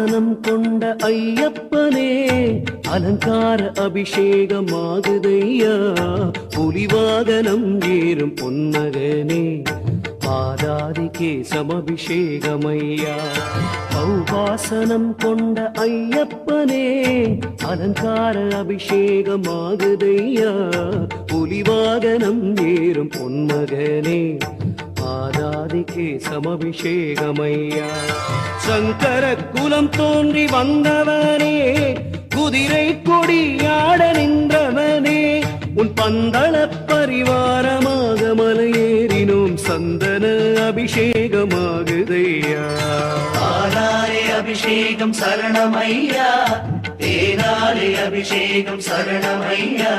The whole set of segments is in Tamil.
வாசனம் கொண்ட ஐயப்பனே அலங்கார அபிஷேகமாகுதையா புலிவாகனம் ஏறும் பொன்மகனே பாதாதி கேசமபிஷேகமையா வாசனம் கொண்ட ஐயப்பனே அலங்கார அபிஷேகமாகுதையா புலிவாகனம் ஏறும் பொன்மகனே பாதாதிக்கே சமபிஷேகமையா சங்கர குலம் தோன்றி வந்தவனே குதிரை கொடியாட நின்றவனே உன் பந்தள பரிவாரமாக மலையேறினோம் சந்தன அபிஷேகமாகுதையா பாலாரே அபிஷேகம் சரணமையா தேனாரே அபிஷேகம் சரணமையா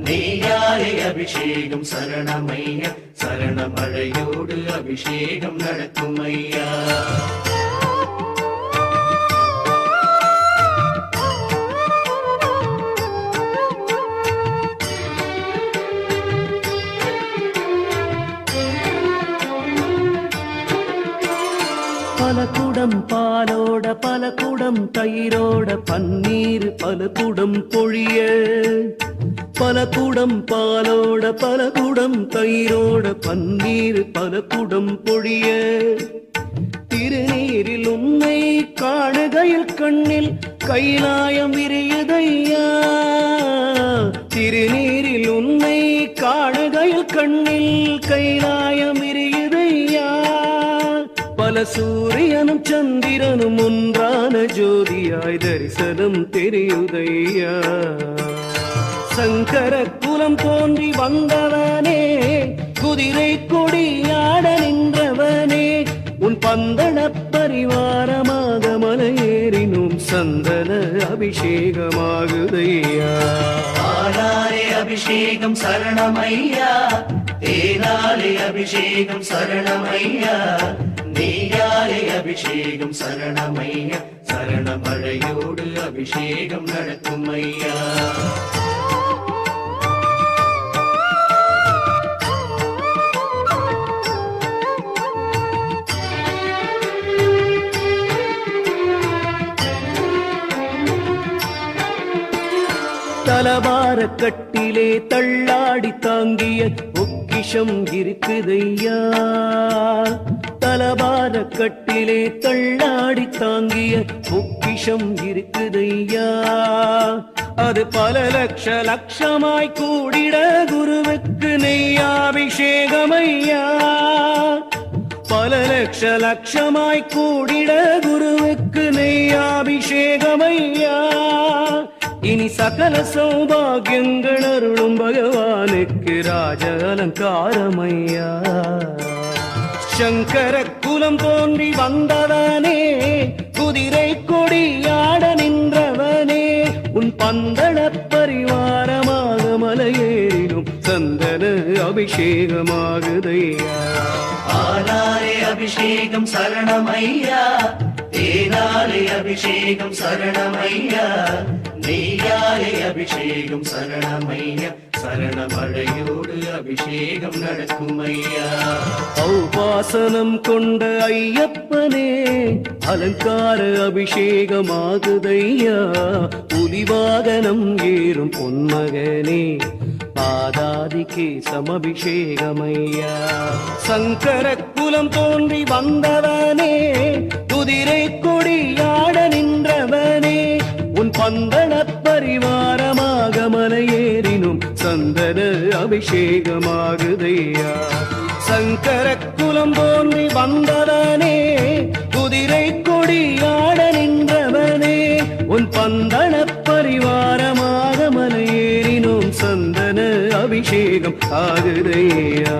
நெய்யாரே அபிஷேகம் சரணமையா சரணமழையோடு அபிஷேகம் நடக்கும் ஐயா பல குடம் பாலோட பல குடம் தயிரோட பன்னீர் பல குடம் பொழிய பல குடம் பாலோட பல குடம் தயிரோட பன்னீர் பல குடம் பொழிய திருநீரில் உன்னை காணுகையில் கண்ணில் கைலாயம் விரியுதையா திருநீரில் உன்னை காணுகையில் கண்ணில் கைலாயம் விரியுதையா பல சூரியனும் சந்திரனும் ஒன்றான ஜோதியாய் தரிசனம் தெரியுதையா சங்கர குலம் தோன்றி வந்தவனே குதிரை கொடியாட நின்றவனே உன் பந்தள பரிவாரமாக மலையேறினும் சந்தன அபிஷேகமாகுதையா பாலாரே அபிஷேகம் சரணமையா தேனாரே அபிஷேகம் சரணமையா நெய்யாரே அபிஷேகம் சரணமையா சரணமழையோடு அபிஷேகம் நடக்கும் ஐயா தலவார கட்டிலே தள்ளாடி தாங்கிய பொக்கிஷம் இருக்குதையா தலவார கட்டிலே தள்ளாடி தாங்கிய பொக்கிஷம் இருக்குதையா அது பல லட்ச லட்சமாய் கூடிட குருவுக்கு நெய்யாபிஷேகமையா பல லட்ச லட்சமாய் கூடிட குருவுக்கு நெய்யாபிஷேகமையா இனி சகல சௌபாகியங்கள் அருளும் பகவானுக்கு ராஜ அலங்காரமையா சங்கர குலம் தோன்றி வந்தவனே குதிரை கொடியாட நின்றவனே உன் பந்தள பரிவாரமாக மலையேறினும் சந்தன அபிஷேகமாகுதையா பாலாரே அபிஷேகம் சரணமையா தேனாரே அபிஷேகம் சரணமையா நெய்யாரே அபிஷேகம் சரணமையா சரணமழையோடு அபிஷேகம் நடக்கும் ஐயா வாசனம் கொண்ட ஐயப்பனே அலங்கார அபிஷேகமாகுதையா புலிவாகனம் ஏறும் பொன்மகனே பாதாதிக்கே சமபிஷேகமையா சங்கர குலம் தோன்றி வந்தவனே குதிரை கொடியாட நின்றவனே உன் பந்தள பரிவாரமாக மலையேறினும் சந்தன அபிஷேகமாகுதையா சங்கர குலம் தோன்றி வந்தவனே குதிரை கொடியாட நின்றவனே உன் பந்தள பரிவாரமாக மலையேறினோம் சந்தன அபிஷேகம் ஆகுதையா